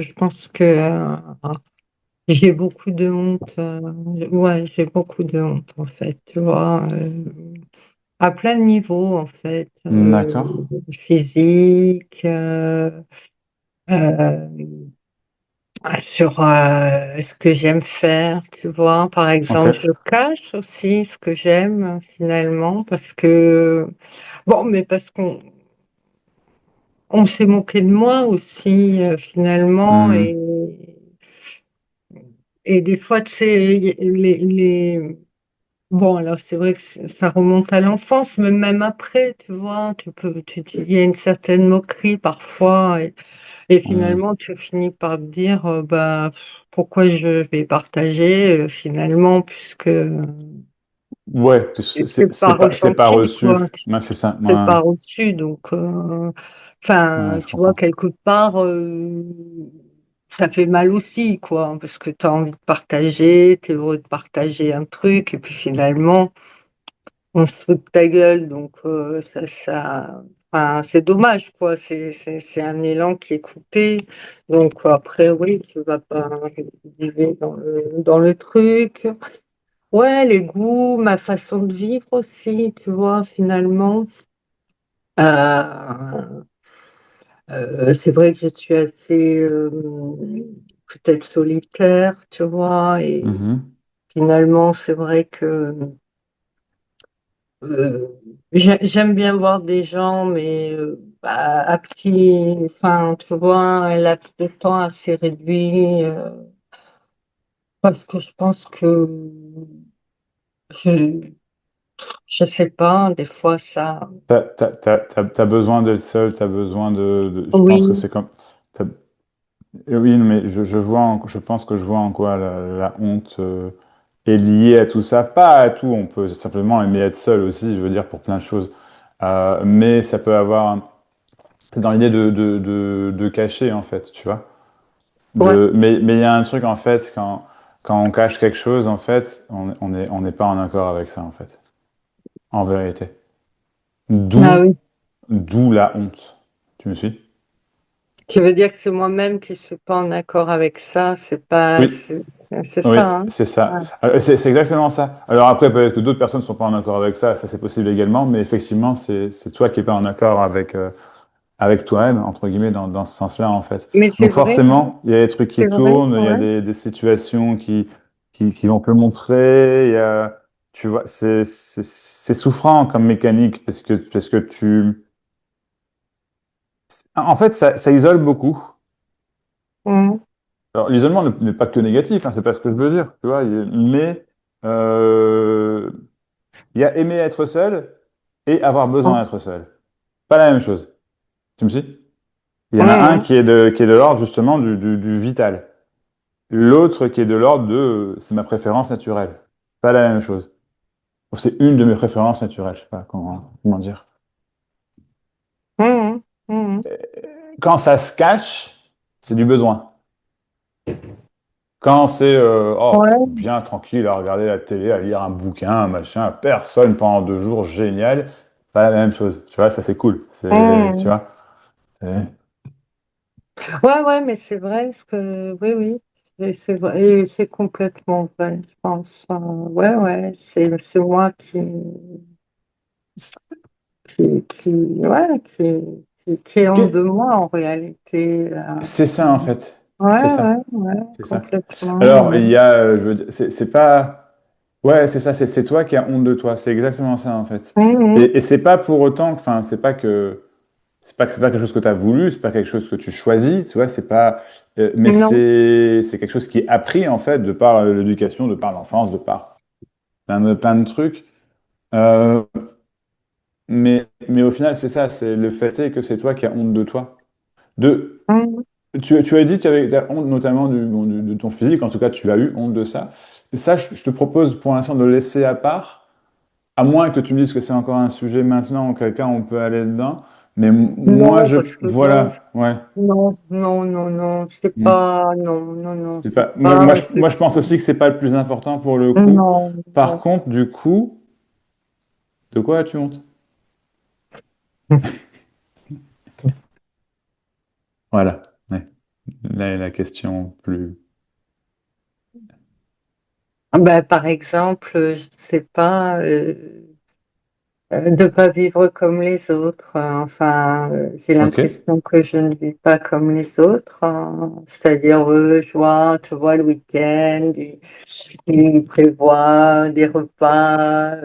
Je pense que j'ai beaucoup de honte. Ouais, j'ai beaucoup de honte en fait, tu vois, à plein de niveaux en fait, D'accord. physique, euh, sur ce que j'aime faire, tu vois. Par Ok. exemple, je cache aussi ce que j'aime finalement parce que bon, mais parce qu'on s'est moqué de moi aussi finalement Hmm. et des fois, tu sais, les bon, alors c'est vrai que ça remonte à l'enfance, mais même après, tu vois, il y a une certaine moquerie parfois, et Hmm. finalement, tu finis par te dire, bah, pourquoi je vais partager finalement, puisque Ouais, puis c'est pas c'est pas ressenti, reçu. quoi. Ouais, c'est ça. C'est Ouais, pas reçu, donc, ouais, enfin, je tu vois, comprends. quelque part, ça fait mal aussi, quoi, parce que tu as envie de partager, tu es heureux de partager un truc, et puis finalement, on se fout de ta gueule, donc enfin, c'est dommage, quoi. C'est un élan qui est coupé. Donc après, oui, tu vas pas vivre dans le truc. Ouais, les goûts, ma façon de vivre aussi, tu vois, finalement. Euh, c'est vrai que je suis assez peut-être solitaire, tu vois, et Mhm. finalement, c'est vrai que j'aime bien voir des gens, mais à petit, enfin, tu vois, un laps de temps assez réduit, parce que je pense que je, je sais pas, des fois ça. T'as besoin d'être seul, t'as besoin je pense que Oui, c'est comme. t'as- Oui, mais je vois, je pense que je vois en quoi la honte est liée à tout ça. Pas à tout, on peut simplement aimer être seul aussi, je veux dire, pour plein de choses. Mais ça peut c'est dans l'idée de cacher, en fait, tu vois. ouais. Mais il y a un truc, en fait, quand on cache quelque chose, en fait, on n'est pas en accord avec ça, en fait. En vérité. Ah D'où, oui. d'où la honte. Tu me suis? Tu veux dire que c'est moi-même qui suis pas en accord avec ça, c'est pas, Oui, c'est oui, ça, hein? c'est ça. Ouais. C'est exactement ça. Alors après, peut-être que d'autres personnes ne sont pas en accord avec ça c'est possible également, mais effectivement, c'est toi qui n'es pas en accord avec toi-même, entre guillemets, dans ce sens-là, en fait. Mais c'est Donc vrai, hein. forcément, il y a des trucs qui C'est vrai, tournent, il y a ouais. des situations qui vont te le montrer, tu vois, c'est souffrant comme mécanique, parce que En fait, ça isole beaucoup. Mm. Alors, l'isolement n'est pas que négatif, hein, c'est pas ce que je veux dire, tu vois, mais euh, il y a aimer être seul et avoir besoin d'être seul. Pas la même chose. Tu me suis? Il y en a un Mm. qui est de l'ordre justement du vital. L'autre qui est de l'ordre c'est ma préférence naturelle. Pas la même chose. Ou c'est une de mes préférences naturelles, je sais pas comment dire. Mm. Mm. Quand ça se cache, c'est du besoin. Quand c'est Ouais. bien tranquille à regarder la télé, à lire un bouquin, un machin, personne pendant 2 jours, génial, pas la même chose. Tu vois, ça c'est cool. Tu Mm. vois, c'est- Ouais, ouais, mais c'est vrai, oui, oui, et c'est vrai, et c'est complètement vrai, je pense. Ouais, ouais, c'est moi ouais, qui ai honte de que- moi en réalité. c'est ça en fait. Ouais, C'est ouais, ça. ouais, C'est ça. complètement. Alors, il y a, je veux dire, c'est pas. Ouais, c'est ça, c'est toi qui as honte de toi. C'est exactement ça en fait. Mhm. Et c'est pas pour autant, enfin, c'est pas quelque chose que tu as voulu, c'est pas quelque chose que tu choisis, tu vois, c'est pas, mais Non, c'est quelque chose qui est appris en fait de par l'éducation, de par l'enfance, de par plein de trucs. Euh, mais au final, c'est ça, c'est le fait est que c'est toi qui as honte de toi. De, mhm. tu as dit que tu avais honte notamment de ton physique, en tout cas, tu as eu honte de ça. Et ça, je te propose pour l'instant de le laisser à part. À moins que tu me dises que c'est encore un sujet maintenant, auquel cas on peut aller dedans. Mais moi, Non, parce que bon, voilà, ouais. non, non, non, non, c'est Hmm. pas, non, non, non, C'est c'est pas, pas, moi, je pense aussi que c'est pas le plus important pour le coup. non, Par non. contre, du coup, de quoi as-tu honte? Voilà. Ouais. Là est la question plus. Ben, par exemple, je sais pas, de pas vivre comme les autres. Enfin, j'ai Ok. l'impression que je ne vis pas comme les autres. C'est-à-dire, tu vois, le week-end, ils prévoient des repas,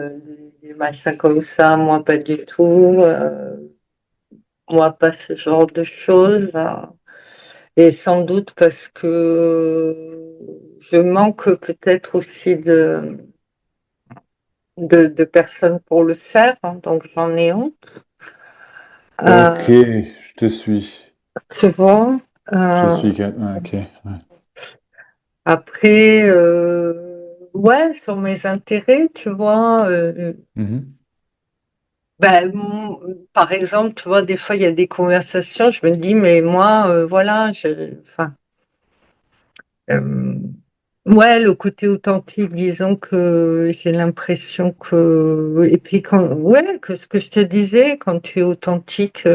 des machins comme ça. Moi, pas du tout. Moi, pas ce genre de choses. Et sans doute parce que je manque peut-être aussi de personnes pour le faire, hein, donc j'en ai honte. Ok, Euh, je te suis. Tu vois. Je Euh, suis. Ouais, ok. Ouais. Après, ouais, sur mes intérêts, tu vois. Mhm. Ben, par exemple, tu vois, des fois, il y a des conversations, je me dis, mais moi, voilà, enfin, euh, ouais, le côté authentique, disons que j'ai l'impression que, et puis ouais, que ce que je te disais, quand tu es authentique,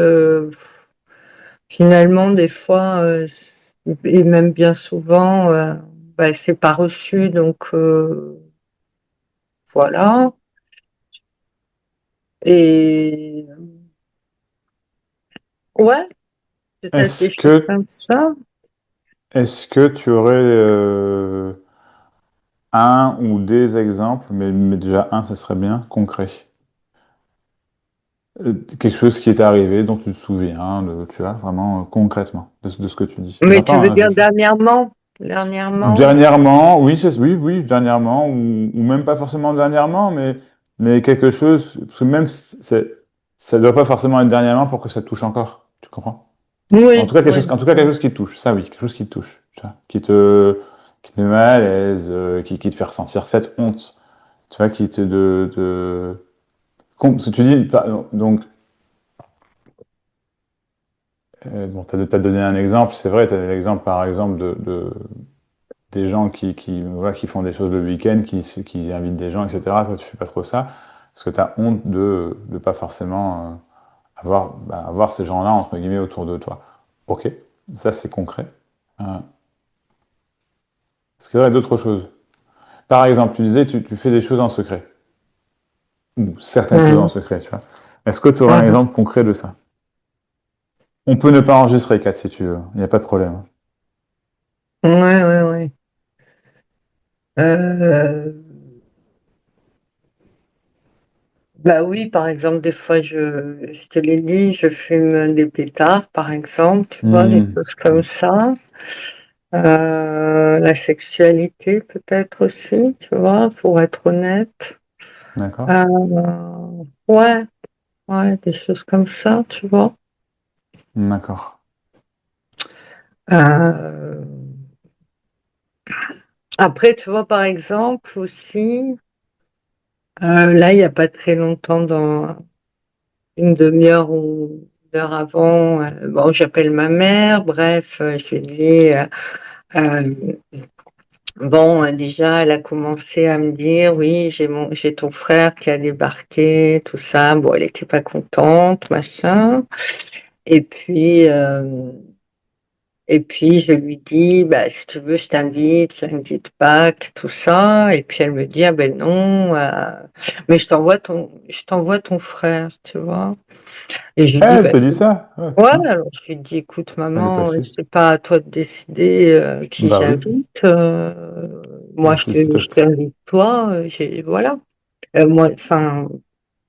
finalement, des fois, et même bien souvent, ben, c'est pas reçu, donc voilà. Et ouais, peut-être des Est-ce choses que, comme ça. est-ce que tu aurais un ou des exemples, mais déjà un, ça serait bien, concret. Quelque chose qui est arrivé, dont tu te souviens, tu vois, vraiment concrètement, de ce que tu dis. Mais tu J'entends, veux hein, dire dernièrement? Dernièrement? dernièrement, oui, oui, oui, dernièrement, ou même pas forcément dernièrement, mais quelque chose, parce que même ça ne doit pas forcément être dernièrement pour que ça te touche encore, tu comprends? En Oui, tout cas, oui. en tout cas, quelque chose qui te touche, ça oui, quelque chose qui te touche, tu vois, qui te met mal à l'aise, qui te fait ressentir cette honte, tu vois, qui te, ce que tu dis, donc, bon, t'as donné un exemple, c'est vrai, tu as l'exemple, par exemple, des gens voilà, qui font des choses le week-end, qui invitent des gens, etc. Toi, tu fais pas trop ça, parce que tu as honte de pas forcément avoir ces gens-là, entre guillemets, autour de toi. Ok, ça c'est concret. Est-ce qu'il y aurait d'autres choses? Par exemple, tu disais, tu fais des choses en secret, ou certaines choses en Mhm. secret, tu vois. Est-ce que tu aurais un Mhm. exemple concret de ça? On peut ne pas enregistrer, Kat, si tu veux, il n'y a pas de problème. Ouais, ouais, ouais. Euh, Bah oui, par exemple, des fois, je te l'ai dit, je fume des pétards, par exemple, tu vois, des Hmm, choses comme ça. La sexualité, peut-être aussi, tu vois, pour être honnête. d'accord, Ouais, ouais, des choses comme ça, tu vois. d'accord. Euh, Après, tu vois, par exemple, aussi, là, il n'y a pas très longtemps, dans une demi-heure ou une heure avant, bon, j'appelle ma mère, bref, je lui dis, euh, bon, déjà, elle a commencé à me dire, oui, j'ai ton frère qui a débarqué, tout ça. Bon, elle était pas contente, machin. Et puis, euh, et puis, je lui dis, bah, si tu veux, je t'invite pas, tout ça. Et puis, elle me dit, ah ben non, mais je t'envoie ton frère, tu vois. Et je lui dis, Elle bah, te dit ça? Ouais, ouais, putain, alors je lui dis, écoute, elle est pas maman, chier. c'est pas à toi de décider qui Bah oui, j'invite. Moi, moi je suis je t'invite toi. Voilà. Moi, enfin,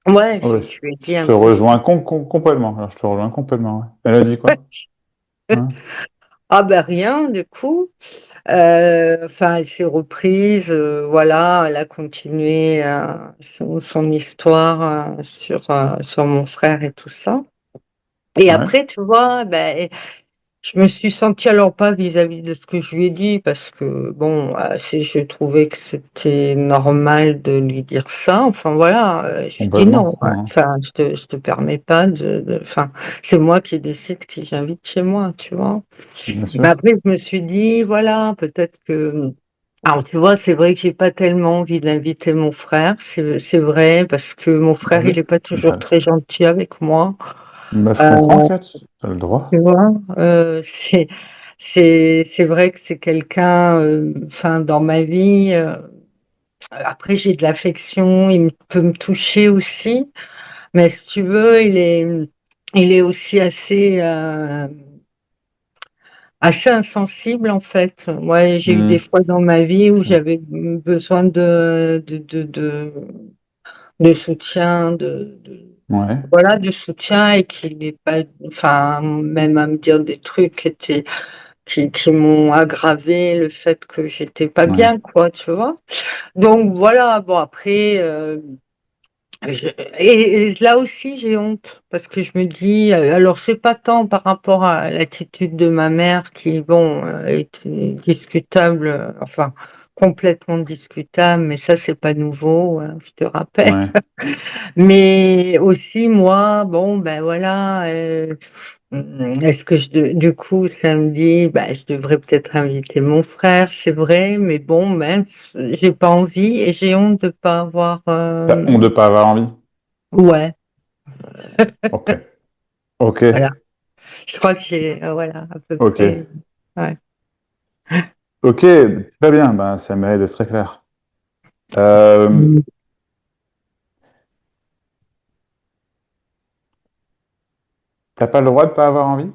ouais, ouais, je lui ai dit je un te peu ça. rejoins complètement. Alors, je te rejoins complètement, ouais. Elle a dit quoi? Hein. Ah ben rien, du coup. Enfin, elle s'est reprise, voilà, elle a continué son histoire sur mon frère et tout ça. Et Ouais, après, tu vois, ben, je me suis sentie alors pas vis-à-vis de ce que je lui ai dit parce que bon, je trouvais que c'était normal de lui dire ça. Enfin voilà, je lui dis non. complètement. Hein. Enfin, je te permets pas enfin, c'est moi qui décide qui j'invite chez moi, tu vois. Bien Mais sûr. après, je me suis dit voilà, peut-être que. Alors tu vois, c'est vrai que j'ai pas tellement envie d'inviter mon frère. C'est vrai parce que mon Bah frère, oui. il est pas toujours Bah, très gentil avec moi. bah, je Euh, comprends, Kat. T'as le Tu droit. vois, c'est vrai que c'est quelqu'un, enfin, dans ma vie. Après, j'ai de l'affection, peut me toucher aussi, mais si tu veux, il est aussi assez insensible en fait. Moi, j'ai eu Hmm, des fois dans ma vie où ok. j'avais besoin de soutien, Ouais, voilà, de soutien et qu'il n'est pas, enfin, même à me dire des trucs qui m'ont aggravé le fait que j'étais pas ouais, bien, quoi, tu vois. Donc voilà, bon après, je- et là aussi j'ai honte parce que je me dis, alors c'est pas tant par rapport à l'attitude de ma mère qui, bon, est discutable, enfin complètement discutable, mais ça c'est pas nouveau, hein, je te rappelle. ouais. Mais aussi moi, bon ben voilà, est-ce que du coup ça me dit, bah, je devrais peut-être inviter mon frère, c'est vrai, mais bon, mince, j'ai pas envie et j'ai honte de pas avoir. T'as honte de pas avoir envie? Ouais, Ok, ok, voilà. Je crois que j'ai, voilà, à peu ok, près. Ouais. ok, très bien, ben, ça mérite d'être très clair. Euh, Mm. T'as pas le droit de pas avoir envie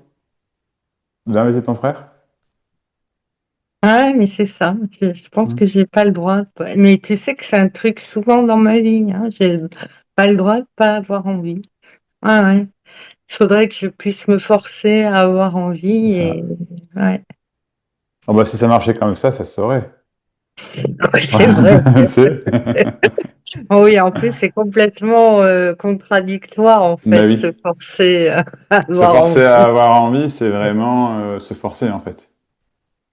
d'inviter ton frère? Ah, mais c'est ça. Je pense Hmm, que j'ai pas le droit. Mais tu sais que c'est un truc souvent dans ma vie. Hein. J'ai pas le droit de pas avoir envie. Ah, ouais. Il faudrait que je puisse me forcer à avoir c'est envie et ça. ouais. Oh, bah, si ça marchait comme ça se saurait. Ouais, c'est vrai. Tu sais? Oui, en plus, c'est complètement contradictoire, en Bah fait, se oui. forcer à Se avoir forcer à envie. avoir envie, c'est vraiment se forcer, en fait.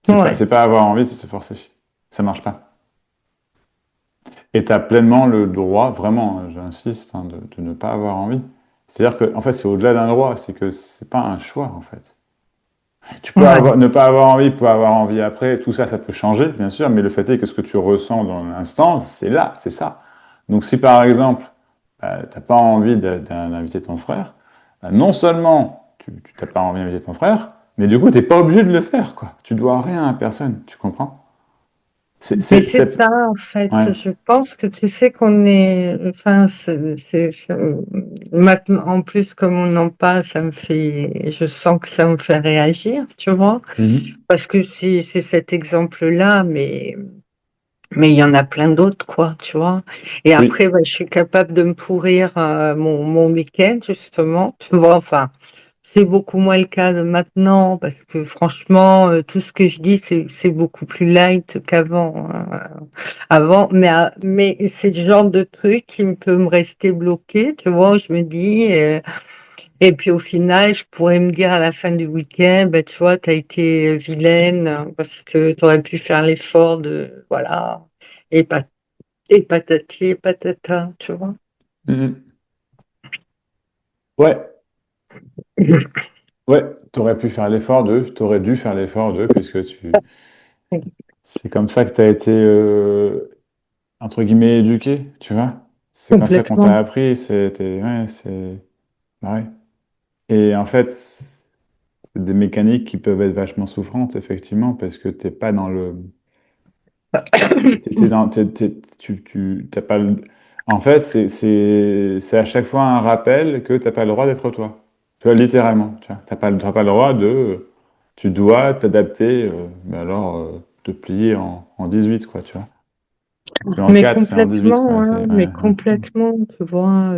Ouais. C'est pas avoir envie, c'est se forcer. Ça marche pas. Et tu as pleinement le droit, vraiment, j'insiste, hein, de ne pas avoir envie. C'est-à-dire que, en fait, c'est au-delà d'un droit, c'est que c'est pas un choix, en fait. Tu peux Ouais. ne pas avoir envie, tu peux avoir envie après, tout ça, ça peut changer, bien sûr, mais le fait est que ce que tu ressens dans l'instant, c'est là, c'est ça. Donc si par exemple, t'as pas envie d'inviter ton frère, bah, non seulement tu t'as pas envie d'inviter ton frère, mais du coup, t'es pas obligé de le faire, quoi. Tu dois rien à personne, tu comprends? Mais c'est ça, en Ouais. fait. Je pense que tu sais qu'on est, enfin, maintenant, en plus, comme on en parle, je sens que ça me fait réagir, tu vois, Mhm. parce que c'est cet exemple-là, mais il y en a plein d'autres, quoi, tu vois. Et Oui. après, bah, je suis capable de me pourrir mon week-end, justement, tu vois, enfin. C'est beaucoup moins le cas de maintenant parce que franchement, tout ce que je dis, c'est beaucoup plus light qu'avant. Hein. Avant, mais c'est le genre de truc qui peut me rester bloqué, tu vois, où je me dis, et puis au final, je pourrais me dire à la fin du week-end, bah, tu vois, t'as été vilaine parce que t'aurais pu faire l'effort de, voilà, et, pat, et patati et patata, tu vois. Mhm. Ouais, ouais, t'aurais pu faire l'effort d'eux, t'aurais dû faire l'effort d'eux, puisque c'est comme ça que t'as été, entre guillemets, éduqué, tu vois. C'est comme ça qu'on t'a Complètement. appris, ouais, bah ouais. Et en fait, c'est des mécaniques qui peuvent être vachement souffrantes, effectivement, parce que t'es pas dans le, t'es dans, t'as pas en fait, c'est à chaque fois un rappel que t'as pas le droit d'être toi. Tu vois, littéralement, tu vois. T'as pas le droit tu dois t'adapter, mais alors, te plier en 18, quoi, tu vois. Puis en Mais 4 c'est en 18, complètement, quoi. hein, Ouais, mais ouais. complètement, tu vois.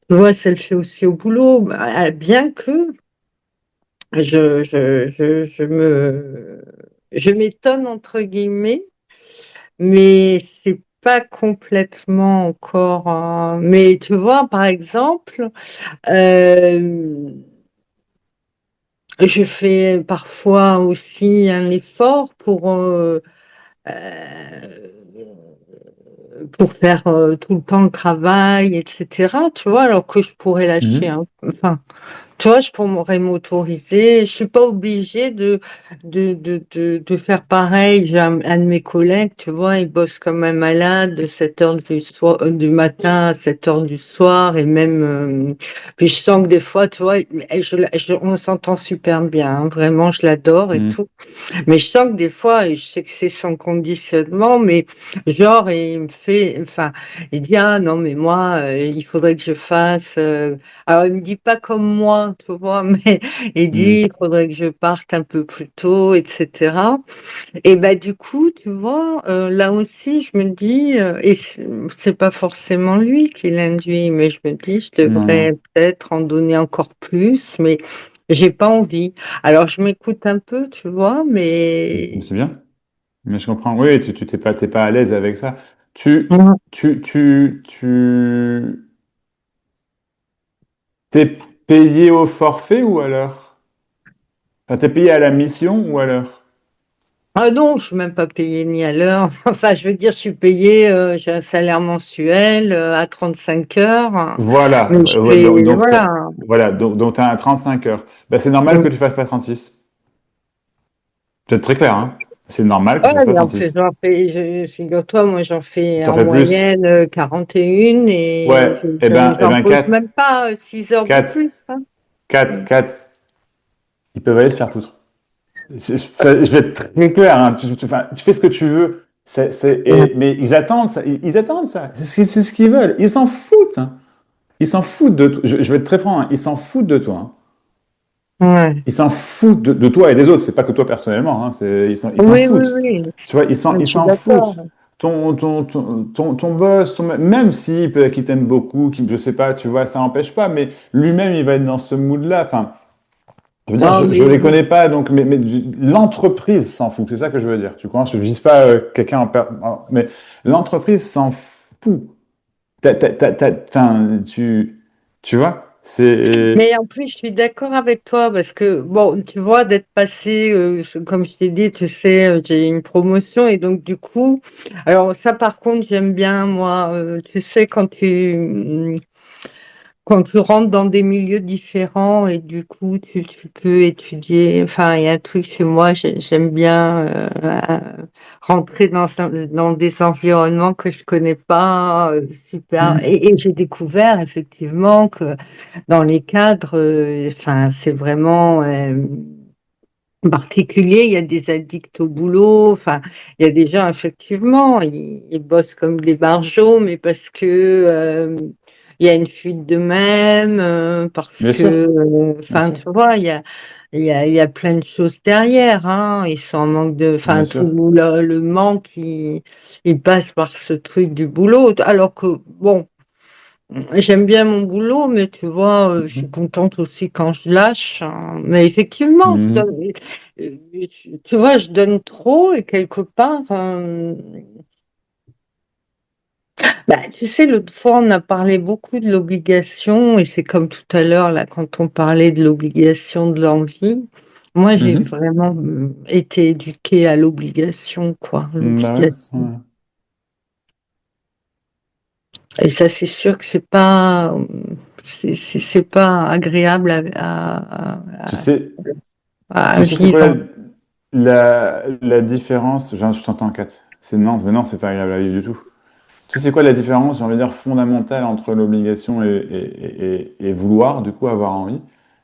Tu vois, ça le fait aussi au boulot. Bah, bien que je m'étonne entre guillemets, mais c'est pas complètement encore. Mais tu vois, par exemple, euh, je fais parfois aussi un effort euh, pour faire tout le temps le travail, etc. Tu vois, alors que je pourrais lâcher Mhm. un peu. Enfin, Tu vois, je pourrais m'autoriser. Je suis pas obligée de faire pareil. J'ai un de mes collègues, tu vois, il bosse comme un malade de 7 heures du soir, du matin à 7 heures du soir et même, puis je sens que des fois, tu vois, on s'entend super bien, hein, vraiment, je l'adore et Hmm. tout. Mais je sens que des fois, et je sais que c'est son conditionnement, mais genre, il me fait, enfin, il dit, ah non, mais moi, il faudrait que je fasse. Alors, il me dit pas comme moi, tu vois, mais il dit, Hmm. il faudrait que je parte un peu plus tôt, etc. Et ben, du coup, tu vois, là aussi, je me dis, et c'est pas forcément lui qui l'induit, mais je me dis, je Non, non. devrais peut-être en donner encore plus, mais j'ai pas envie. Alors, je m'écoute un peu, tu vois, Mais mais c'est bien. Mais je comprends. Oui, tu t'es pas à l'aise avec ça. Tu, mm. tu t'es payé au forfait ou à l'heure? Enfin, t'es payé à la mission ou à l'heure? Ah non, je suis même pas payée ni à l'heure. Enfin, je veux dire, je suis payée, j'ai un salaire mensuel à 35 heures, hein. Voilà. Mais je fais, voilà. Voilà. Donc, tu as un 35 heures. Ben, c'est normal que tu fasses pas 36. C'est très clair, hein? C'est normal que Ouais, tu fasses pas mais en plus, 36. j'en fais, figure-toi, moi, j'en fais T'en en fais plus? moyenne 41 et Ouais. Eh j'en ben pose 4, même pas 6 heures de 4, plus, hein. 4, 4. Ils peuvent aller se faire foutre. Je vais être très clair, hein. Enfin, tu fais ce que tu veux. Ouais. Mais ils attendent ça. Ils attendent ça. C'est ce qu'ils veulent. Ils s'en foutent, hein. Ils s'en foutent de toi. Je vais être très franc, hein. Ils s'en foutent de toi, hein. Ouais. Ils s'en foutent de toi et des autres. C'est pas que toi personnellement, hein. Ils s'en Oui, oui, foutent. oui. Tu vois, Je ils suis s'en d'accord. foutent. Ton boss, même s'il peut, qu'il t'aime beaucoup, je sais pas, tu vois, ça n'empêche pas, mais lui-même, il va être dans ce mood-là. Enfin, je veux dire, Ah, je mais les connais pas, donc, mais l'entreprise s'en fout. C'est ça que je veux dire. Tu comprends? Je ne vise pas quelqu'un mais l'entreprise s'en fout. Enfin, tu vois? C'est. Mais en plus, je suis d'accord avec toi parce que, bon, tu vois, d'être passé, comme je t'ai dit, tu sais, j'ai une promotion et donc, du coup, alors ça, par contre, j'aime bien, moi, tu sais, quand tu rentres dans des milieux différents et du coup, tu peux étudier, enfin, il y a un truc chez moi, j'aime bien rentrer dans des environnements que je connais pas, super. Hmm. Et j'ai découvert effectivement que dans les cadres, enfin, c'est vraiment particulier. Il y a des addicts au boulot. Enfin, il y a des gens, effectivement, ils bossent comme des barjots, mais parce que il y a une fuite de même, parce Bien que, sûr, bien enfin, sûr, tu vois, il y a plein de choses derrière, hein. Ils sont en manque de, bien enfin, tout sûr. le manque, il passe par ce truc du boulot. Alors que, bon, j'aime bien mon boulot, mais tu vois, je suis Mhm. contente aussi quand je lâche, hein. Mais effectivement, Mhm. tu vois, je donne trop et quelque part, bah, tu sais, l'autre fois, on a parlé beaucoup de l'obligation et c'est comme tout à l'heure, là, quand on parlait de l'obligation de l'envie. Moi, j'ai Mhm. vraiment été éduquée à l'obligation, quoi, Bah ouais, l'obligation. ouais. Et ça, c'est sûr que c'est pas agréable Tu sais, à tu sais c'est quoi vivre. la différence? Je t'entends, Kat. C'est non, mais non, c'est pas agréable à vivre du tout. Tu sais c'est quoi la différence, j'ai envie de dire, fondamentale entre l'obligation et vouloir, du coup, avoir envie?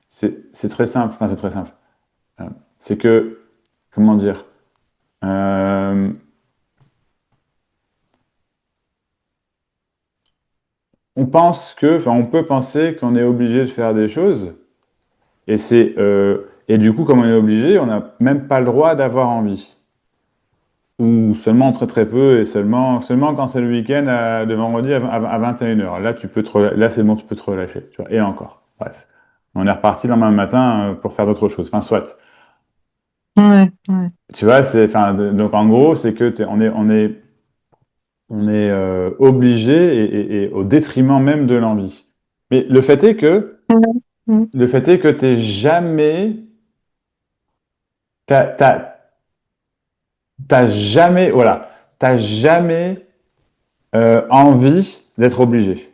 C'est très simple. Enfin, c'est très simple. Euh, C'est que, comment dire, euh, on pense que, enfin, on peut penser qu'on est obligé de faire des choses, et du coup, comme on est obligé, on n'a même pas le droit d'avoir envie. Ou seulement très très peu, et seulement quand c'est le week-end de vendredi à 21 h. Là, là, c'est bon, tu peux te relâcher. Tu vois, et encore. Bref. On est reparti le lendemain matin pour faire d'autres choses. Enfin, soit. Ouais, ouais. Tu vois, enfin, donc en gros, c'est que on est obligé et au détriment même de l'envie. Mais Ouais, ouais. le fait est que t'as, t'as jamais, voilà, t'as jamais envie d'être obligé.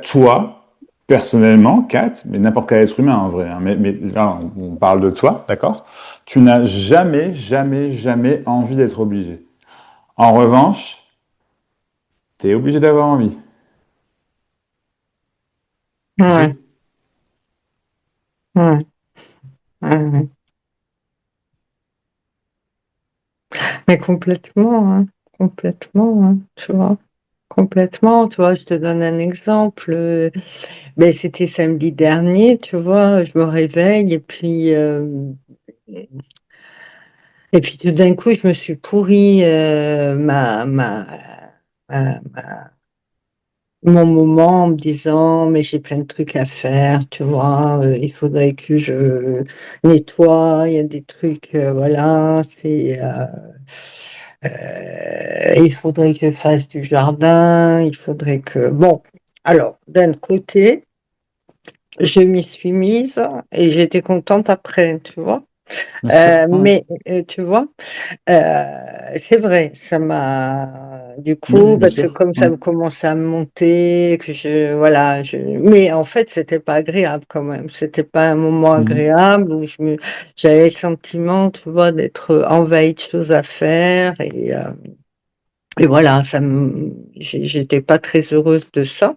Toi, personnellement, Kat, mais n'importe quel être humain en vrai, hein, mais là, on parle de toi, d'accord? Tu n'as jamais, jamais, jamais envie d'être obligé. En revanche, tu es obligé d'avoir envie. Tu Ouais, suis? ouais, ouais, ouais. Mais complètement, hein, complètement, hein, tu vois. Complètement, tu vois, je te donne un exemple. Ben, c'était samedi dernier, tu vois, je me réveille et puis tout d'un coup, je me suis pourri mon moment en me disant, mais j'ai plein de trucs à faire, tu vois, il faudrait que je nettoie, il y a des trucs, voilà, il faudrait que je fasse du jardin, il faudrait que, bon, alors, d'un côté, je m'y suis mise et j'étais contente après, tu vois. Bien sûr. Ouais. Mais tu vois, c'est vrai, ça m'a du Oui, coup, bien parce que sûr. comme ça Ouais. me commençait à me monter, que je voilà, mais en fait, c'était pas agréable quand même. C'était pas un moment Mhm. agréable où j'avais le sentiment, tu vois, d'être envahie de choses à faire et voilà, j'étais pas très heureuse de ça.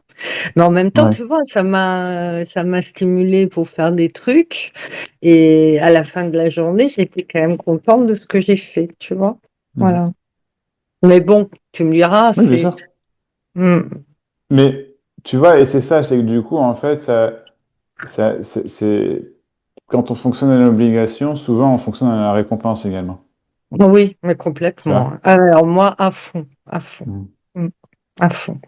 Mais en même temps, Ouais. tu vois, ça m'a stimulée pour faire des trucs. Et à la fin de la journée, j'étais quand même contente de ce que j'ai fait, tu vois. Mhm. Voilà. Mais bon, tu me diras, Oui, bien sûr. Hmm. Mais tu vois, et c'est ça, c'est que du coup, en fait, quand on fonctionne à l'obligation, souvent on fonctionne à la récompense également. Oui, mais Tu vois? complètement. Alors moi, à fond, à fond, Mhm. Hmm. À fond.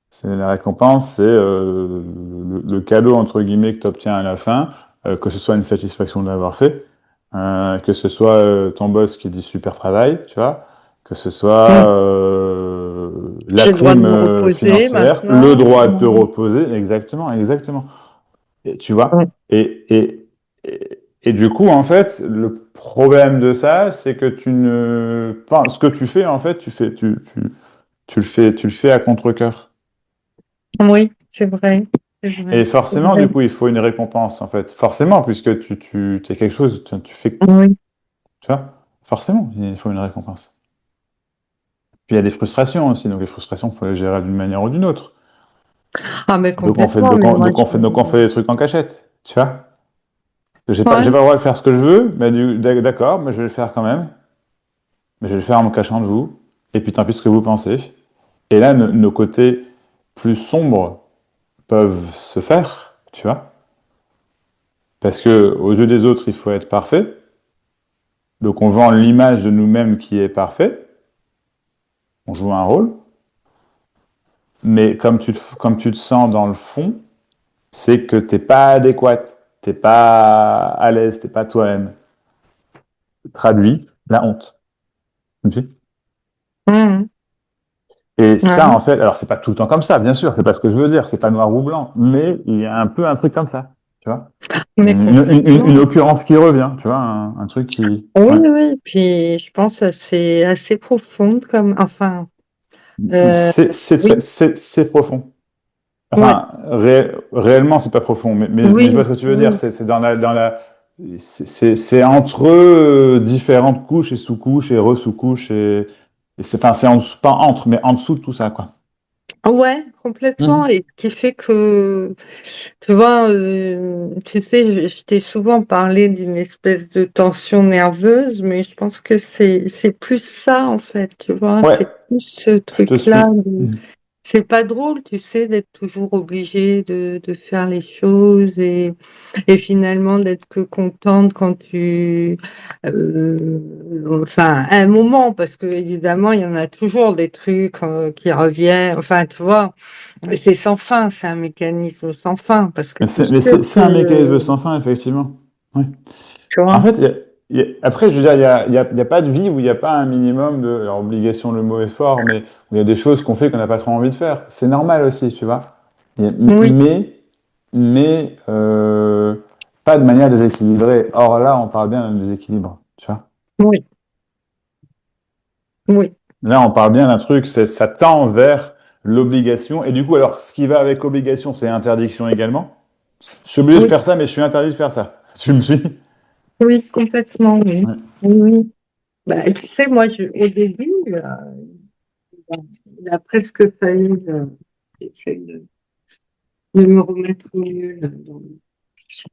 C'est la récompense, c'est le cadeau entre guillemets que tu obtiens à la fin, que ce soit une satisfaction de l'avoir fait, que ce soit ton boss qui dit super travail, tu vois, que ce soit Hmm. la J'ai le droit de prime me reposer financière, le maintenant. droit de te Hmm. reposer, exactement, exactement. Et, tu vois, Hmm. et du coup, en fait, le problème de ça, c'est que tu ne, enfin, ce que tu fais, en fait, tu le fais à contre-cœur. Oui, c'est vrai, c'est vrai, Et c'est forcément, vrai. du coup, il faut une récompense, en fait. Forcément, puisque tu es quelque chose, tu fais, Oui. tu vois, forcément, il faut une récompense. Puis il y a des frustrations aussi, donc les frustrations, il faut les gérer d'une manière ou d'une autre. Ah, mais Donc on fait, complètement, mais moi, donc on fait des trucs en cachette, tu vois. J'ai ouais. pas le droit de faire ce que je veux, mais d'accord, mais je vais le faire quand même. Mais je vais le faire en me cachant de vous. Et puis tant pis ce que vous pensez. Et là, nos côtés plus sombres peuvent se faire, tu vois. Parce que aux yeux des autres, il faut être parfait. Donc on vend l'image de nous-mêmes qui est parfait. On joue un rôle. Mais comme tu te sens dans le fond, c'est que t'es pas adéquate. T'es pas à l'aise, t'es pas toi-même. Traduit, la honte. Tu me suis. Hmm. Et ça, en Ouais. fait, alors c'est pas tout le temps comme ça, bien sûr, c'est pas ce que je veux dire, c'est pas noir ou blanc, mais il y a un peu un truc comme ça, tu vois. Mais Une complètement. occurrence qui revient, tu vois, un truc qui... Oui, Ouais. oui, puis je pense que c'est assez profonde comme, enfin, oui, C'est profond. ouais, Enfin, réellement, c'est pas profond, mais je vois oui, ce que tu veux dire, oui, c'est dans la... C'est entre différentes couches et sous-couches et re-sous-couches et c'est, enfin, c'est en dessous, pas entre, mais en dessous de tout ça, quoi. ouais, complètement, Mhm. et ce qui fait que, tu vois, tu sais, je t'ai souvent parlé d'une espèce de tension nerveuse, mais je pense que c'est plus ça, en fait, tu vois, Ouais, c'est plus ce je te truc-là. suis. Mhm. C'est pas drôle, tu sais, d'être toujours obligé de faire les choses et finalement d'être que contente quand enfin, à un moment, parce que évidemment, il y en a toujours des trucs qui reviennent, enfin, tu vois, c'est sans fin, c'est un mécanisme sans fin, parce que tous Mais ceux c'est un mécanisme que, sans fin, effectivement. Ouais. tu En vois, fait, après, je veux dire, il y a pas de vie où il n'y a pas un minimum de... Alors, obligation, le mot est fort, mais où il y a des choses qu'on fait qu'on n'a pas trop envie de faire. C'est normal aussi, tu vois. oui, Mais pas de manière déséquilibrée. Or là, on parle bien d'un déséquilibre, tu vois. oui, oui, Là, on parle bien d'un truc, ça tend vers l'obligation. Et du coup, alors, ce qui va avec obligation, c'est interdiction également. Je suis obligé de Oui, faire ça, mais je suis interdit de faire ça. Tu me suis? oui, complètement, oui. Ouais. Oui, oui. Bah, tu sais, moi, au début, il a presque fallu j'essaie de me remettre au mieux là-dedans.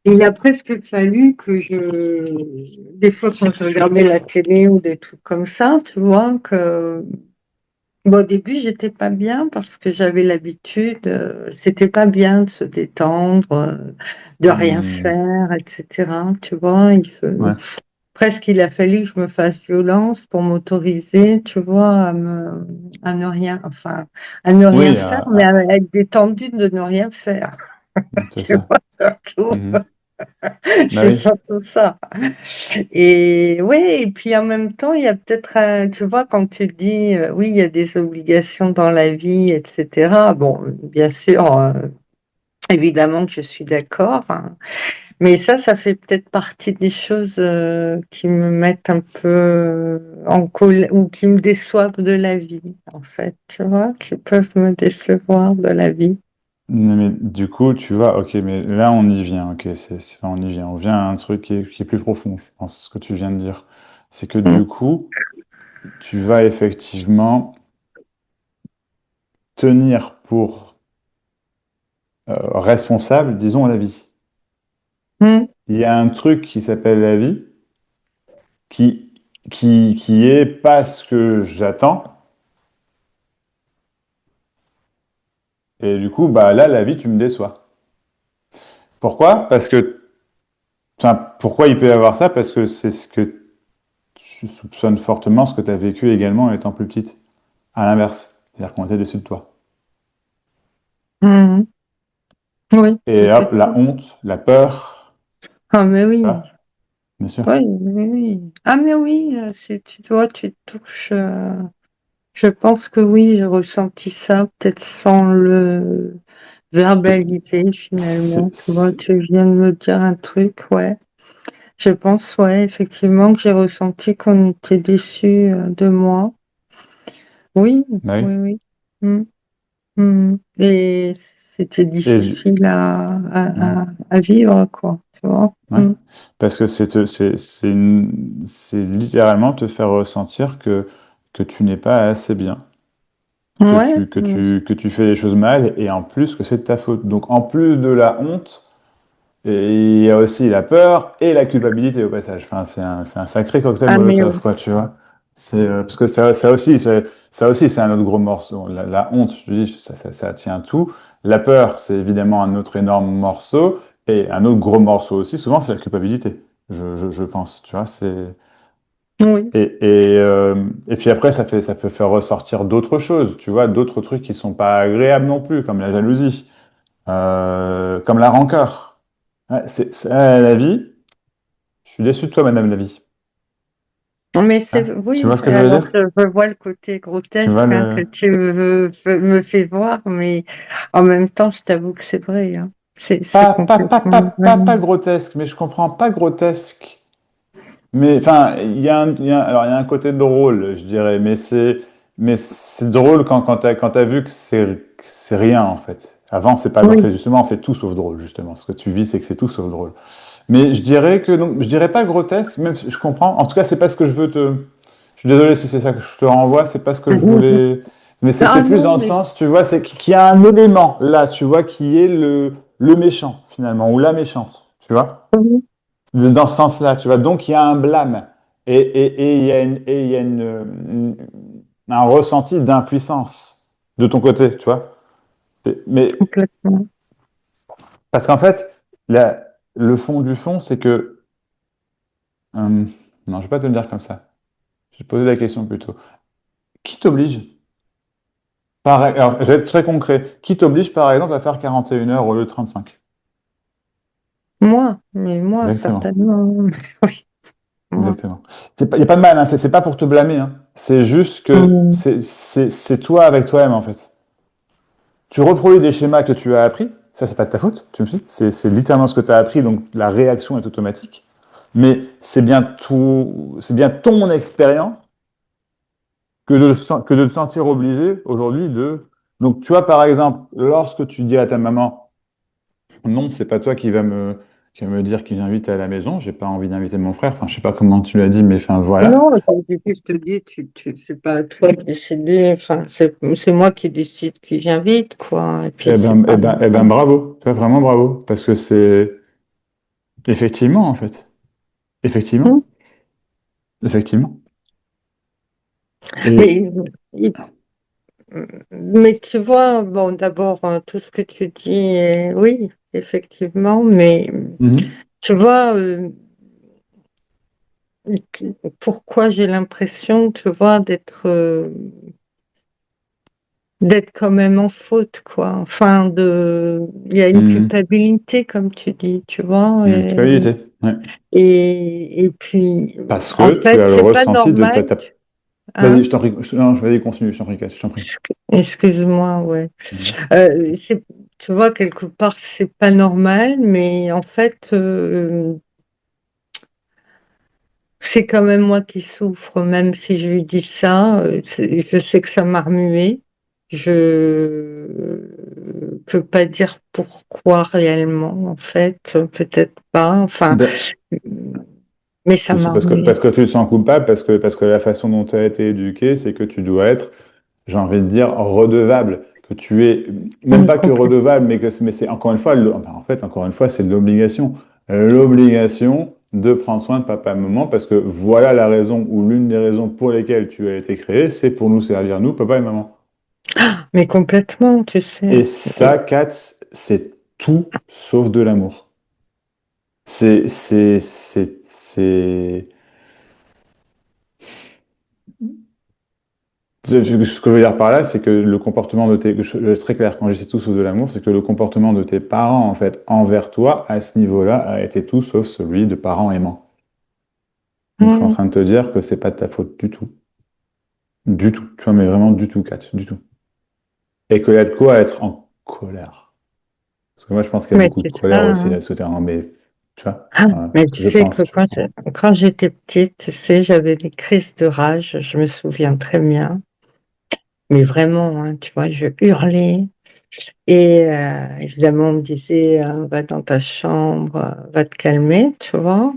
Il a presque fallu que des fois quand je regardais la télé ou des trucs comme ça, tu vois, que bon, au début j'étais pas bien parce que j'avais l'habitude, c'était pas bien de se détendre, de rien Hmm. faire, etc. Tu vois, Ouais. presque il a fallu que je me fasse violence pour m'autoriser, tu vois, à ne rien, enfin, à ne rien Oui, faire, mais à être détendue de ne rien faire. c'est Tu ça. vois, surtout. Mhm. Bah C'est oui. surtout ça. Et oui, et puis en même temps, il y a peut-être, tu vois, quand tu dis, oui, il y a des obligations dans la vie, etc. Bon, bien sûr, évidemment que je suis d'accord, hein. Mais ça fait peut-être partie des choses qui me mettent un peu en colère ou qui me déçoivent de la vie, en fait, tu vois, qui peuvent me décevoir de la vie. Non, mais du coup, tu vois, ok, mais là, on y vient, ok, on y vient. On vient à un truc qui est plus profond, je pense, ce que tu viens de dire. C'est que Mm. du coup, tu vas effectivement tenir pour responsable, disons, la vie. Mm. Il y a un truc qui s'appelle la vie, qui, qui est pas ce que j'attends, et du coup, bah là, la vie, tu me déçois. Pourquoi? Parce que, enfin, pourquoi il peut y avoir ça? Parce que c'est ce que je soupçonne fortement, ce que tu as vécu également en étant plus petite. À l'inverse, c'est-à-dire qu'on était déçus de toi. Mm. Oui, Et hop, la complètement. honte, la peur, Ah, mais tu oui. vois, bien sûr. Oui, oui, oui. Ah, mais oui, tu vois, tu touches. Je pense que oui, j'ai ressenti ça, peut-être sans le Parce que verbaliser finalement. c'est, Tu vois, tu viens de me dire un truc, ouais. Je pense, ouais, effectivement, que j'ai ressenti qu'on était déçus de moi. Oui, bah oui. oui, oui. Mm, mm. Et c'était Et difficile ouais, à vivre, quoi. Tu vois. ouais. Mm. Parce que c'est littéralement te faire ressentir que tu n'es pas assez bien, Ouais, mm. que tu fais les choses mal, et en plus que c'est de ta faute. Donc en plus de la honte, et il y a aussi la peur et la culpabilité au passage. Enfin, c'est un sacré cocktail Ah, mais Molotov, oui. quoi, tu vois. C'est parce que ça aussi, c'est un autre gros morceau. La honte, je te dis, ça tient tout. La peur, c'est évidemment un autre énorme morceau. Et un autre gros morceau aussi, souvent, c'est la culpabilité. Je pense, tu vois. Oui. Et puis après, ça peut faire ressortir d'autres choses, tu vois, d'autres trucs qui sont pas agréables non plus, comme la jalousie, comme la rancœur. Ouais, la vie. Je suis déçu de toi, Madame la vie. Mais Hein, tu oui, vois ce que je veux alors dire? je vois le côté Tu vois grotesque hein, le... que tu me fais voir, mais en même temps, je t'avoue que c'est vrai, hein. C'est complètement vrai. Pas grotesque, mais je comprends pas grotesque. Mais enfin, alors, il y a un côté drôle, je dirais, mais c'est drôle quand t'as vu que c'est rien, en fait. Avant, c'est pas, Oui, justement, c'est tout sauf drôle, justement. Ce que tu vis, c'est que c'est tout sauf drôle. Mais je dirais que, non, je dirais pas grotesque, même si je comprends. En tout cas, c'est pas ce que je veux te. Je suis désolé si c'est ça que je te renvoie, c'est pas ce que je voulais. Mais ah c'est plus non, dans le mais sens, tu vois, c'est qu'il y a un élément là, tu vois, qui est le méchant, finalement, ou la méchante, tu vois, oui, dans ce sens-là, tu vois. Donc, il y a un blâme et il y a un ressenti d'impuissance de ton côté, tu vois. Mais complètement. parce qu'en fait, le fond du fond, c'est que. Non, je vais pas te le dire comme ça. Je vais te poser la question plutôt. Qui t'oblige? Alors, je vais être très concret. Qui t'oblige, par exemple, à faire 41 heures au lieu de 35? Moi, mais moi, Exactement. certainement. Oui, moi. Exactement. Il n'y a pas de mal, hein, c'est pas pour te blâmer, hein. C'est juste que Mm. c'est toi avec toi-même, en fait. Tu reproduis des schémas que tu as appris, ça, c'est pas de ta faute, tu me suis? C'est littéralement ce que tu as appris, donc la réaction est automatique. Mais c'est bien ton expérience que de te sentir obligé aujourd'hui de Donc, tu vois, par exemple, lorsque tu dis à ta maman, non, c'est pas toi qui va me dire qui j'invite à la maison, j'ai pas envie d'inviter mon frère, enfin, je sais pas comment tu l'as dit, mais enfin, voilà. Non, je te dis, c'est pas à toi de décider, enfin, c'est moi qui décide qui j'invite, quoi. Et puis, c'est pas. Eh ben, bravo. Tu vois, vraiment bravo. Parce que c'est effectivement, en fait. Hmm. Effectivement. Effectivement. Et, Mais, mais tu vois, bon, d'abord, tout ce que tu dis, oui, effectivement, mais mhm, tu vois, pourquoi j'ai l'impression, tu vois, d'être quand même en faute, quoi. Enfin, il y a une mhm, culpabilité, comme tu dis, tu vois. mhm, culpabilité. Ouais. Et puis, Parce en que tu fait, as le c'est pas ressenti de normal, Vas-y, hein. je t'en prie. Non, vas-y, continue, je t'en prie, Kat, je t'en prie. Excuse-moi, ouais. Mhm. C'est, tu vois, quelque part, c'est pas normal, mais en fait, c'est quand même moi qui souffre, même si je lui dis ça. Je sais que ça m'a remué. Je peux pas dire pourquoi réellement, en fait, peut-être pas. Enfin, Da- mais ça m'a remué. parce que tu te sens coupable, parce que la façon dont tu as été éduqué, c'est que tu dois être, j'ai envie de dire, redevable. Que tu es, même pas que Complètement. redevable, mais c'est encore une fois, enfin, en fait, encore une fois, c'est de l'obligation. L'obligation de prendre soin de papa et maman, parce que voilà la raison, ou l'une des raisons pour lesquelles tu as été créé, c'est pour nous servir, nous, papa et maman. Mais complètement, tu sais. Et ça, Katz, c'est tout sauf de l'amour. C'est... Ce que je veux dire par là, c'est que le comportement de tes... Je vais être très clair, quand je dis tout sauf de l'amour, c'est que le comportement de tes parents, en fait, envers toi, à ce niveau-là, a été tout sauf celui de parents aimants. Donc je suis en Mm. train de te dire que c'est pas de ta faute du tout. Du tout. Tu vois, mais vraiment du tout, Kat, du tout. Et qu'il y a de quoi être en colère. Parce que moi, je pense qu'il y a Mais beaucoup de c'est ça, colère aussi hein. là-dessus terrain, mais tu vois, Ah, mais tu je sais que pense, tu vois. quand j'étais petite, tu sais, j'avais des crises de rage, je me souviens très bien. Mais vraiment, hein, tu vois, je hurlais. Et évidemment, on me disait, va dans ta chambre, va te calmer, tu vois.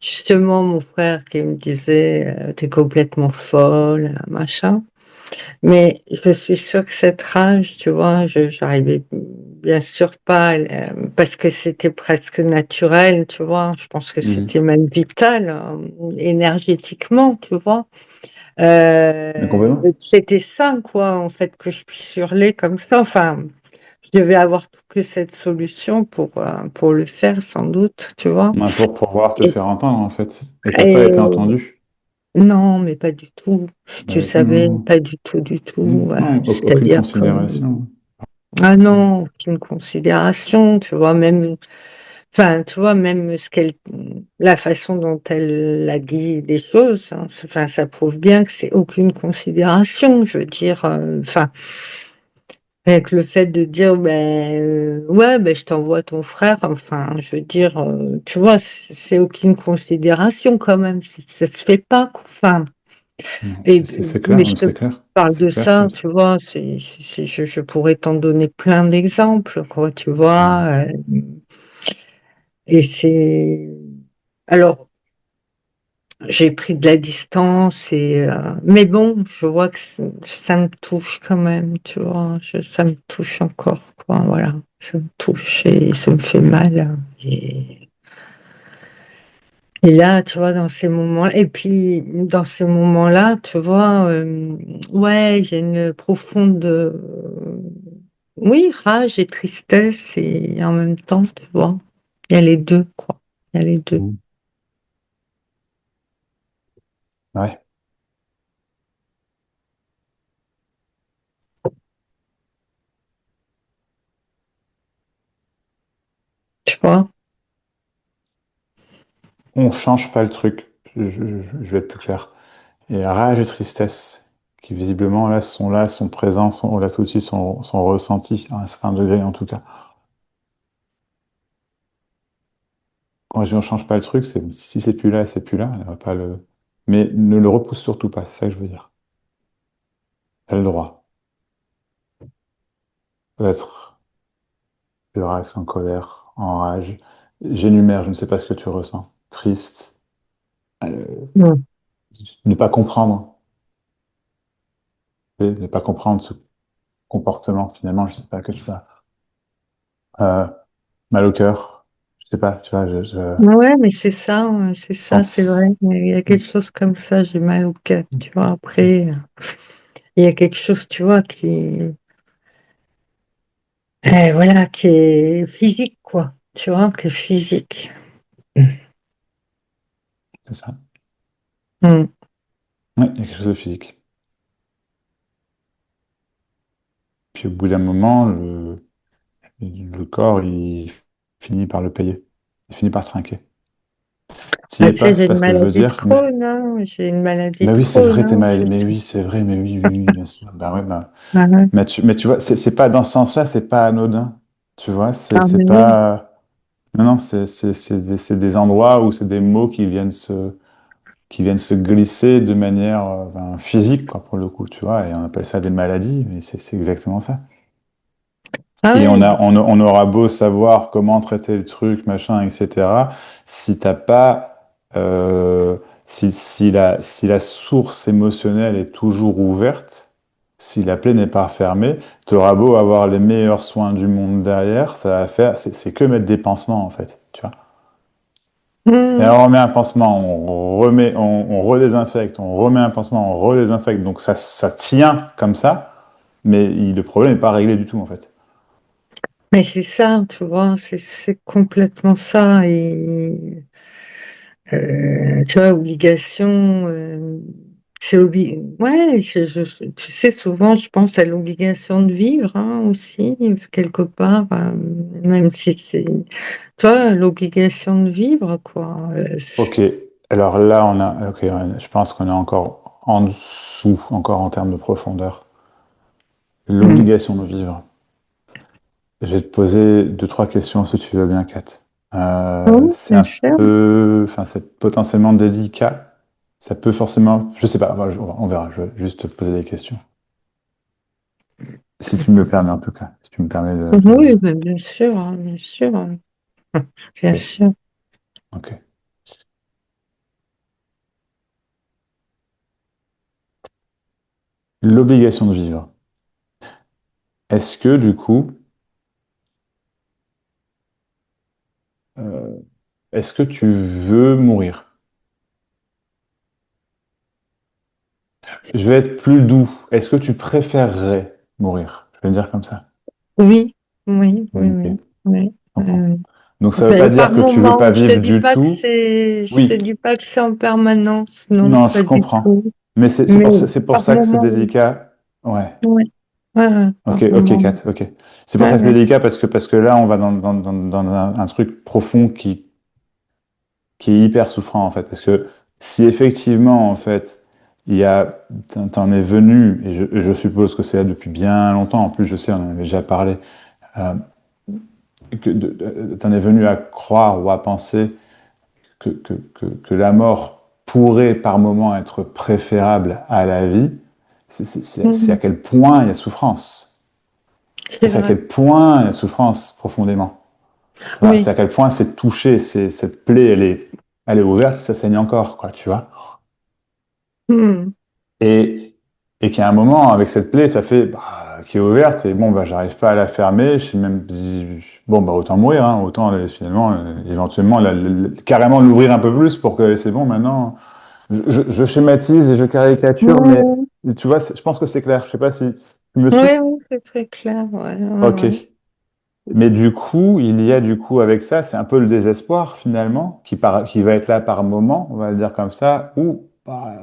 Justement, mon frère qui me disait, t'es complètement folle, machin. Mais je suis sûre que cette rage, tu vois, j'arrivais bien sûr pas, parce que c'était presque naturel, tu vois. Je pense que c'était Mhm. même vital, énergétiquement, tu vois. Mais complètement. C'était ça, quoi, en fait, que je puisse hurler comme ça. Enfin, je devais avoir que cette solution pour le faire, sans doute, tu vois. Ouais, pour pouvoir te Et, faire entendre, en fait. Et t'as pas été et entendu. non, mais pas du tout. Si Pas tu du tout, non, savais, non. pas du tout, du tout. Non, aucune C'est-à-dire que considération. ah non, aucune considération, tu vois, même, enfin, tu vois, même la façon dont elle a dit les choses, hein, enfin, ça prouve bien que c'est aucune considération, je veux dire, enfin, avec le fait de dire, ben, ouais, ben, je t'envoie ton frère, enfin, je veux dire, tu vois, c'est aucune considération quand même, ça se fait pas, quoi. Enfin, Non, et, c'est mais clair, je non, te c'est clair. parle C'est de clair, ça, Kat. tu vois, je pourrais t'en donner plein d'exemples, quoi, tu vois. Mhm. Et c'est... Alors, j'ai pris de la distance, mais bon, je vois que ça me touche quand même, tu vois. Ça me touche encore, quoi, voilà. Ça me touche et ça me fait mal, hein. Et là, tu vois, dans ces moments, et puis dans ces moments-là, tu vois, ouais, j'ai une profonde, oui, rage et tristesse, et en même temps, tu vois, il y a les deux, quoi. Il y a les deux, Mhm. Ouais. tu vois. On change pas le truc. Je vais être plus clair. Et rage et tristesse, qui visiblement là, sont présents, sont là tout de suite, sont ressentis à un certain degré en tout cas. Quand je dis on change pas le truc, c'est si c'est plus là, c'est plus là. Elle va pas le... Mais ne le repousse surtout pas, c'est ça que je veux dire. Elle a le droit. peut être furax, en colère, en rage. J'énumère, je ne sais pas ce que tu ressens. Triste, euh, Mm. ne pas comprendre, tu sais, ne pas comprendre ce comportement, finalement, je sais pas que tu as. Euh, Mal au cœur, je sais pas, tu vois, Ouais, mais c'est ça, c'est vrai. sens. Il y a quelque chose comme ça, j'ai mal au cœur, tu vois. Après, il y a quelque chose, tu vois, voilà, qui est physique, quoi. Tu vois, qui est physique. C'est ça. Mm. Oui, il y a quelque chose de physique. Puis au bout d'un moment, le corps, il finit par le payer. Il finit par trinquer. T'y Ah, es tu pas, sais, c'est j'ai pas une ce que je veux maladie de dire, mais Crohn, hein. J'ai une maladie bah de oui, c'est Crohn, vrai, t'es hein. mal. Je Mais sais. oui, c'est vrai, mais oui, oui, oui, bien sûr. Bah ouais, bah. Ah, ouais. Mais tu vois, c'est pas dans ce sens-là, c'est pas anodin. Tu vois, Ah, c'est mais non. pas. Non, non, c'est des endroits où c'est des mots qui viennent se glisser de manière ben, physique, quoi, pour le coup, tu vois, et on appelle ça des maladies, mais c'est exactement ça. Ah Et ouais, on aura beau savoir comment traiter le truc, machin, etc. Si t'as pas, si la source émotionnelle est toujours ouverte, si la plaie n'est pas fermée, t'auras beau avoir les meilleurs soins du monde derrière, ça va faire, c'est que mettre des pansements, en fait, tu vois. Et mhm. on remet un pansement, on redésinfecte, on remet un pansement, on redésinfecte. Donc ça tient comme ça, mais le problème n'est pas réglé du tout, en fait. Mais c'est ça, tu vois, c'est complètement ça. Et tu vois, obligation, ouais, tu sais, souvent, je pense à l'obligation de vivre, hein, aussi, quelque part, même si c'est, tu vois, l'obligation de vivre, quoi. Ok, alors là, ok, je pense qu'on est encore en dessous, encore en termes de profondeur. Mm. L'obligation de vivre. Je vais te poser deux, trois questions si tu veux bien, Kat. Oui, C'est bien un sûr. peu, enfin, c'est potentiellement délicat. Ça peut forcément, je sais pas, on verra. Je vais juste te poser des questions. Si tu me le permets, en tout cas. Si tu me permets Oui, mais bien sûr, hein, bien sûr, hein, bien Ok, sûr. ok. L'obligation de vivre. Est-ce que, du coup, euh, est-ce que tu veux mourir? Je vais être plus doux. Est-ce que tu préférerais mourir? Je vais le dire comme ça. Oui, oui, oui, Ok, je oui, oui. comprends. Donc ça veut pas Mais dire par que tu veux moment, pas vivre du tout. je te Oui, dis pas que c'est en permanence, non, non, pas je du comprends. tout. Mais Mais c'est pour par ça que c'est moment, oui. délicat. Ouais. Oui, ouais, ouais, Ok, par ok, moment. Kat, ok. C'est pour Ouais, ça que c'est ouais. délicat parce que là, on va dans un truc profond qui est hyper souffrant, en fait. Parce que si effectivement, en fait, t'en es venu, et je suppose que c'est là depuis bien longtemps, en plus, je sais, on en avait déjà parlé, euh, t'en es venu à croire ou à penser que la mort pourrait par moment être préférable à la vie, c'est à Mhm. quel point il y a souffrance. C'est C'est à vrai. quel point il y a souffrance profondément. Tu vois, c'est Oui. à quel point c'est touché, cette plaie, elle est ouverte, ça saigne encore, quoi, tu vois. Mhm. Et, et qu'il y a un moment, avec cette plaie, ça fait, bah, qui est ouverte, et bon, bah, j'arrive pas à la fermer, je sais même, bon, bah, autant mourir, hein, autant, finalement, éventuellement, carrément l'ouvrir un peu plus pour que c'est bon, maintenant, je schématise et je caricature, mais Ouais. tu vois, je pense que c'est clair, je sais pas si tu me Oui, suis. oui, c'est très clair. Ouais, ouais, Ok. ouais. Mais du coup, il y a du coup avec ça, c'est un peu le désespoir finalement, qui va être là par moment, on va le dire comme ça, ou bah,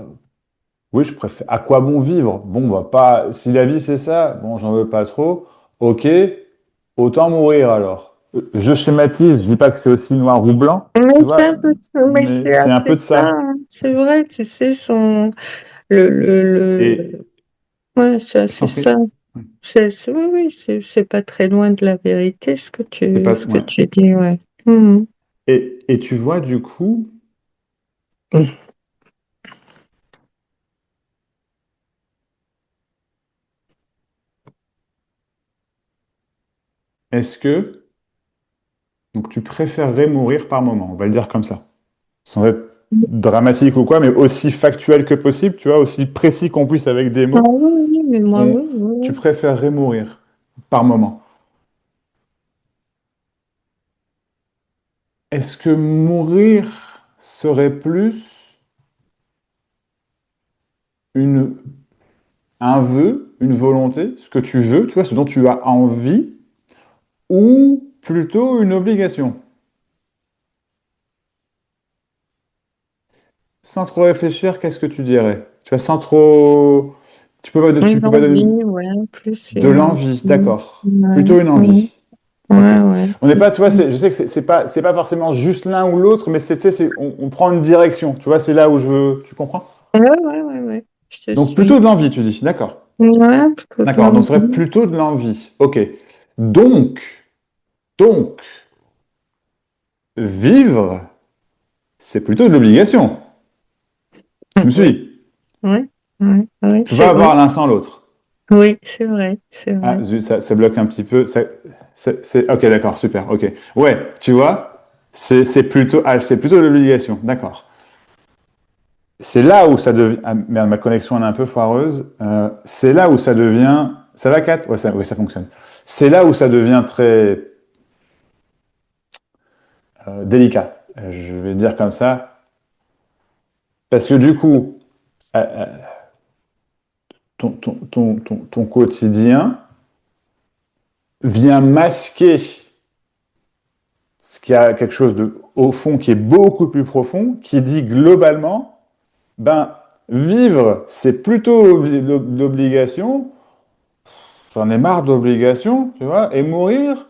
oui, je préfère. À quoi bon vivre? Bon, bah pas. Si la vie c'est ça, bon, j'en veux pas trop. Ok, autant mourir alors. Je schématise, je dis pas que c'est aussi noir ou blanc, Mais tu c'est vois, un peu ça, mais mais c'est c'est un peu assez de ça, ça. hein. C'est vrai, tu sais, Et ouais, c'est je assez t'en prie. ça. Oui, oui, c'est pas très loin de la vérité, C'est pas. ce que Ouais. tu dis, ouais. Mhm. Et tu vois du coup, est-ce que donc tu préférerais mourir par moment, on va le dire comme ça, sans être dramatique ou quoi, mais aussi factuel que possible, tu vois, aussi précis qu'on puisse avec des Ah mots. oui, oui, mais moi, On, oui, oui, tu oui. préférerais mourir par moment. Est-ce que mourir serait plus une, un vœu, une volonté, ce que tu veux, tu vois, ce dont tu as envie, ou plutôt une obligation? Sans trop réfléchir, qu'est-ce que tu dirais? Tu vois, sans trop... Tu Une peux pas donner envie, ouais, plus de une l'envie, envie. d'accord. Ouais, Plutôt une ouais, envie. Ok. ouais, ouais, On n'est c'est pas, tu ça. vois, je sais que c'est pas forcément juste l'un ou l'autre, mais tu sais, on prend une direction. Tu vois, c'est là où je veux. Tu comprends? Ouais, ouais, ouais, ouais, je te Donc plutôt suis. de l'envie, tu dis. D'accord. Ouais, plutôt de D'accord. Donc ce serait l'envie. plutôt de l'envie. Ok. Donc, donc, vivre, c'est plutôt de l'obligation. Tu me Oui, suis? ouais, ouais, ouais, Tu peux c'est pas vrai. avoir l'un sans l'autre. Oui, c'est vrai, c'est Ah, vrai. zut, ça bloque un petit peu. Ok, d'accord, super. Ok. Ouais, tu vois, c'est plutôt de l'obligation. D'accord. C'est là où ça devient. Ah, merde, ma connexion elle est un peu foireuse. C'est là où ça devient. Ça va, Kat? Ouais, ça fonctionne. C'est là où ça devient très délicat. Je vais dire comme ça. Parce que du coup, ton quotidien vient masquer ce qui a quelque chose de, au fond qui est beaucoup plus profond, qui dit globalement, ben, vivre, c'est plutôt l'obligation. J'en ai marre d'obligations, tu vois, et mourir,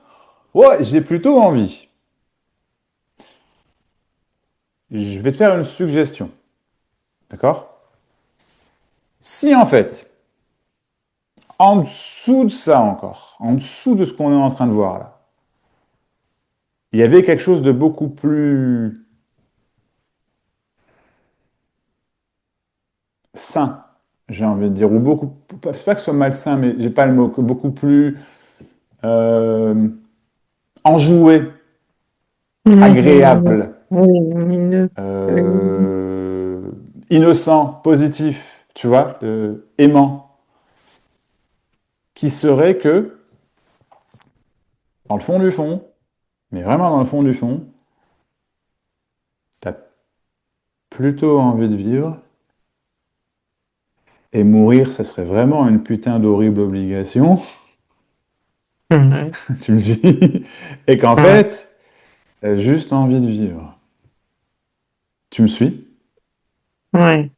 ouais, j'ai plutôt envie. Je vais te faire une suggestion, d'accord? Si en fait, en dessous de ça encore, en dessous de ce qu'on est en train de voir là, il y avait quelque chose de beaucoup plus sain, j'ai envie de dire, ou beaucoup, c'est pas que ce soit malsain, mais j'ai pas le mot, que beaucoup plus euh, enjoué, Mhm. agréable, Oui, lumineux. euh, innocent, positif, tu vois, aimant, qui serait que, dans le fond du fond, mais vraiment dans le fond du fond, t'as plutôt envie de vivre, et mourir, ça serait vraiment une putain d'horrible obligation, Ouais, tu me dis, et qu'en ouais, fait, t'as juste envie de vivre. Tu me suis? ouais,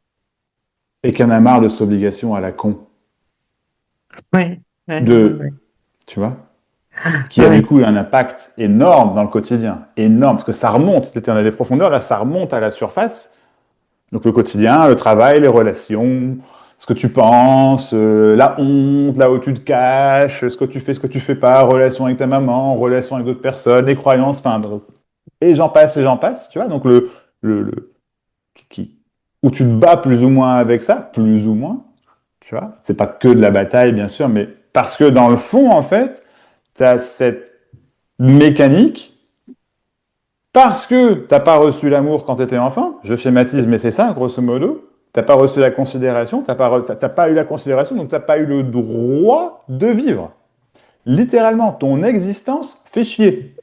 Et qu'il y en a marre de cette obligation à la con. ouais, ouais, ouais, De, ouais. tu vois? Qui a du Ouais. coup un impact énorme dans le quotidien. Énorme, parce que ça remonte, l'éternel des profondeurs, là, ça remonte à la surface. Donc le quotidien, le travail, les relations, ce que tu penses, la honte, là où tu te caches, ce que tu fais pas, relation avec ta maman, relation avec d'autres personnes, les croyances, enfin, et j'en passe, tu vois. Donc le qui, où tu te bats plus ou moins avec ça, plus ou moins, tu vois. C'est pas que de la bataille, bien sûr, mais parce que dans le fond, en fait, tu as cette mécanique parce que t'as pas reçu l'amour quand tu étais enfant, je schématise, mais c'est ça, grosso modo. T'as pas reçu la considération, t'as pas eu la considération, donc t'as pas eu le droit de vivre. Littéralement, ton existence fait chier.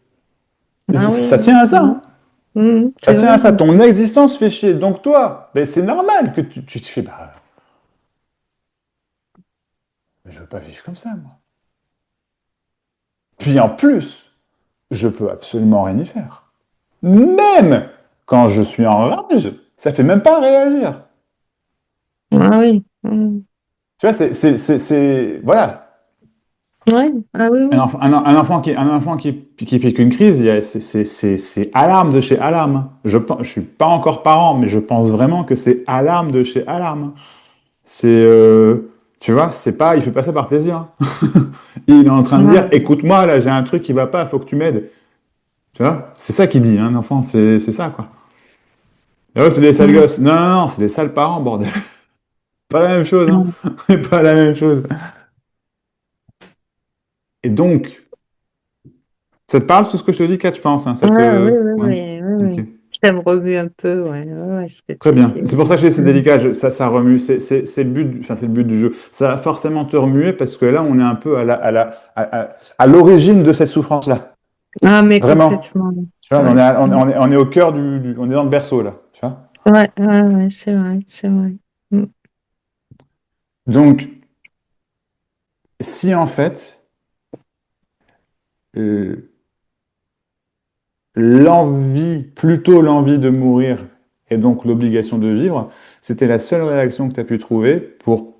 Ah oui, Ça oui, tient à ça, oui. hein. Ça C'est tient à vrai. ça. Ton existence fait chier. Donc toi, ben c'est normal que tu te fais, bah, je veux pas vivre comme ça, moi. Puis en plus, je peux absolument rien y faire. Même quand je suis en rage, ça fait même pas réagir. Ah oui. Tu vois, voilà. Ouais. Ah oui, oui. Un enfant qui fait qu'une crise, c'est alarme de chez alarme. Je suis pas encore parent, mais je pense vraiment que c'est alarme de chez alarme. C'est, tu vois, c'est pas, il fait pas ça par plaisir. Il est en train de dire, Ouais. écoute-moi, là, j'ai un truc qui va pas, faut que tu m'aides. Tu vois, c'est ça qu'il dit, hein, un enfant, c'est ça, quoi. Et ouais, c'est des sales Ouais. gosses. Non, non, non, c'est des sales parents, bordel. Pas la même chose, hein. Ouais. Pas la même chose. Et donc, Ça te parle tout ce que je te dis, Kat, je pense, hein, ça Ouais, oui, te... oui, Ouais, oui, oui, ok. oui. Ça me remue un peu, ouais, ouais, ouais, ce que Très tu bien. dis. C'est pour ça que je dis c'est Mm. délicat, ça remue, c'est le but, enfin, c'est le but du jeu. Ça va forcément te remuer parce que là, on est un peu à l'origine de cette souffrance-là. Ah, mais Vraiment. complètement. Tu vois, Ouais, on est au cœur on est dans le berceau, là. Tu vois. ouais, ouais, ouais, c'est vrai, c'est vrai. Mm. Donc, si en fait, euh, plutôt l'envie de mourir et donc l'obligation de vivre, c'était la seule réaction que tu as pu trouver pour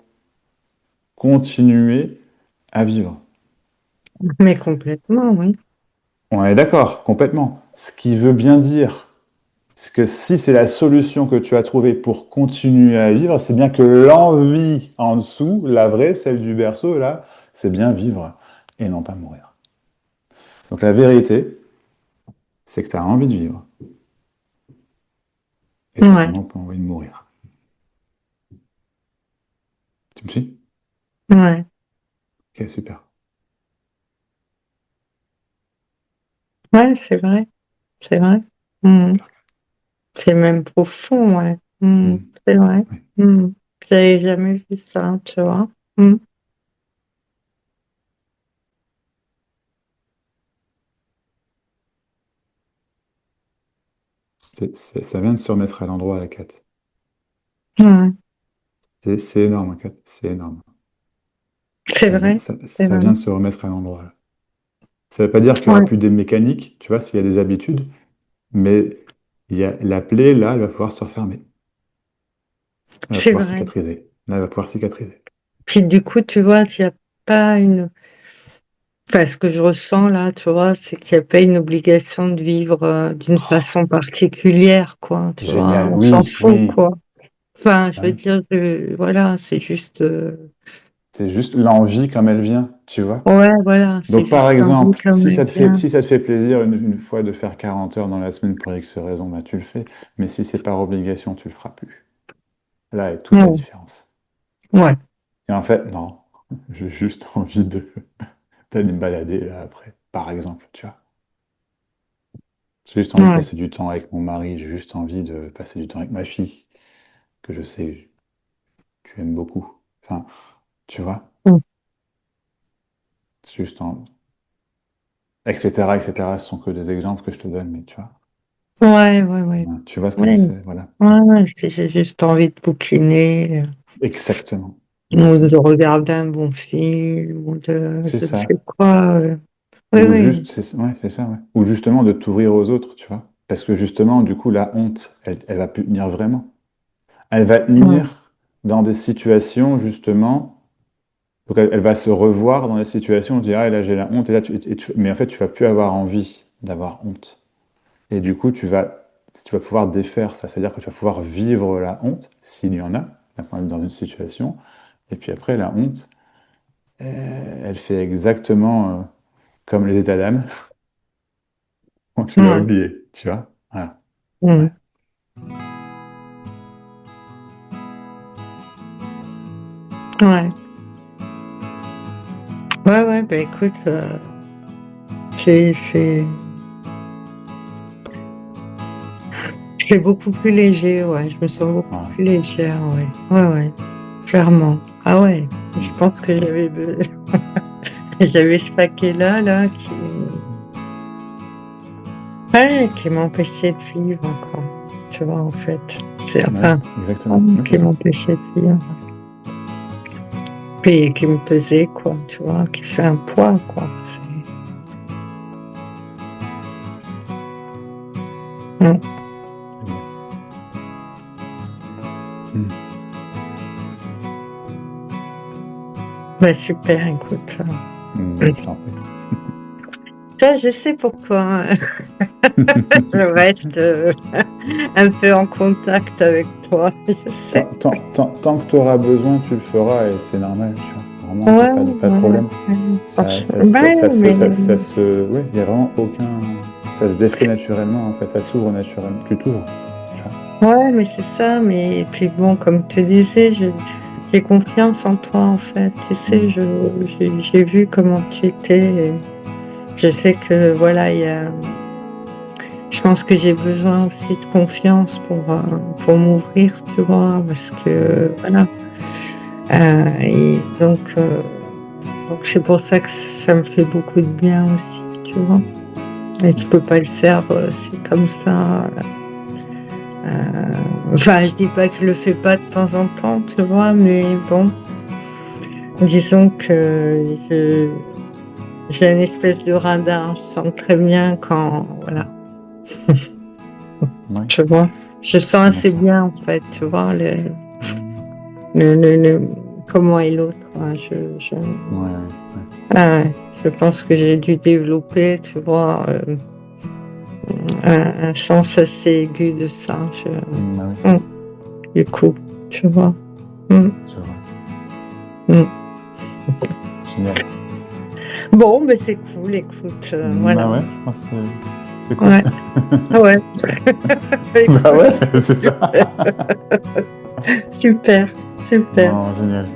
continuer à vivre. Mais complètement, oui. On est d'accord, complètement. Ce qui veut bien dire c'est que si c'est la solution que tu as trouvée pour continuer à vivre, c'est bien que l'envie en dessous, la vraie, celle du berceau, là, c'est bien vivre et non pas mourir. Donc la vérité, c'est que tu as envie de vivre et tu n'as Ouais, vraiment pas envie de mourir. Tu me suis? ouais, Ok, super. ouais, c'est vrai, c'est vrai. Mm. Super. C'est même profond, ouais. Mm. Hmm. C'est vrai. Ouais. Mm. J'avais jamais vu ça, tu vois. Mm. Ça vient de se remettre à l'endroit, la 4. Ouais, C'est énorme, 4. C'est énorme. c'est vrai, c'est Ça vrai. vient de se remettre à l'endroit, là. Ça ne veut pas dire qu'il n'y aura Ouais, plus des mécaniques, tu vois, s'il y a des habitudes, mais il y a la plaie, là, elle va pouvoir se refermer. Elle va c'est pouvoir vrai. cicatriser. Là, elle va pouvoir cicatriser. Puis du coup, tu vois, il n'y a pas une... Enfin, ce que je ressens là, tu vois, c'est qu'il n'y a pas une obligation de vivre d'une façon particulière, quoi, tu vois. Génial. On s'en Oui, fout, oui. quoi. Enfin, je veux Ouais. dire, voilà, c'est juste... C'est juste l'envie comme elle vient, tu vois. Ouais, voilà, c'est Donc, par juste l'envie exemple, comme elle vient. si ça te fait plaisir une fois de faire 40 heures dans la semaine pour X raison, bah, tu le fais. Mais si c'est par obligation, tu le feras plus. Là est toute la Ouais, différence. ouais, Et en fait, non. J'ai juste envie d'aller me balader là après, par exemple, tu vois. J'ai juste envie de ouais. passer du temps avec mon mari, j'ai juste envie de passer du temps avec ma fille, que je sais que tu aimes beaucoup. Enfin, tu vois, Mm. c'est juste en... etc., etc. Ce sont que des exemples que je te donne, mais tu vois. Ouais, ouais, ouais. Ouais, tu vois ce que Ouais, c'est, voilà. ouais, ouais, j'ai juste envie de bouquiner, Exactement. ou de Exactement. regarder un bon film, ou de C'est je ne sais ça. quoi. Oui, Ou oui. juste, ouais, c'est ça, ouais. Ou justement de t'ouvrir aux autres, tu vois. Parce que justement, du coup, la honte, elle va plus tenir vraiment. Elle va Ouais, tenir dans des situations, justement. Donc, elle va se revoir dans des situations où tu dis, ah, là, j'ai la honte, et là, mais en fait, tu vas plus avoir envie d'avoir honte. Et du coup, tu vas pouvoir défaire ça. C'est-à-dire que tu vas pouvoir vivre la honte, s'il y en a, dans une situation. Et puis après, la honte, elle fait exactement comme les états d'âme. Quand tu l'as ouais, oublié, tu vois. Voilà. Ouais. mm, ouais. Ouais, ouais, bah écoute, c'est c'est beaucoup plus léger, ouais. Je me sens beaucoup Voilà. plus légère, ouais. Ouais, ouais, clairement. Ah ouais, je pense que j'avais ce paquet-là, là, ouais, qui m'empêchait de vivre encore. Tu vois, en fait. C'est, Ouais, enfin, exactement. Oui, c'est qui ça. m'empêchait de vivre. Puis qui me pesait, quoi, tu vois, qui fait un poids, quoi. Mm. Génial. Hmm. Bah, super, écoute. Je t'en prie. Ça, je sais pourquoi je reste un peu en contact avec toi, je sais. Tant que tu auras besoin, tu le feras et c'est normal, tu vois. Vraiment, Ouais, pas de ouais, problème. ouais. Franchement, ouais, mais Ouais, il n'y a vraiment aucun. Ça se défait naturellement, en fait. Ça s'ouvre naturellement. Tu t'ouvres, tu vois. ouais, mais c'est ça. Mais puis bon, comme tu disais, j'ai confiance en toi, en fait. Tu sais, Hmm. j'ai vu comment tu étais. Je sais que voilà, je pense que j'ai besoin aussi de confiance pour m'ouvrir, tu vois, parce que voilà. Et donc c'est pour ça que ça me fait beaucoup de bien aussi, tu vois. Et tu peux pas le faire, c'est comme ça. Enfin, je dis pas que je le fais pas de temps en temps, tu vois, mais bon, disons que j'ai une espèce de radar. Je sens très bien quand, voilà, Oui, tu vois. Je sens bien assez sûr. bien, en fait, tu vois, le comment est l'autre. Hein, Ouais, ouais, ouais. ouais, je pense que j'ai dû développer, tu vois, un sens assez aigu de ça. Bah oui, Mm, du coup, tu vois. Mm, je vois. mm. Génial. Bon, mais c'est cool, écoute, Bah voilà. ouais, je pense que c'est cool. Ouais, ouais. Bah Écoute, ouais, c'est ça. super, super. Non, génial.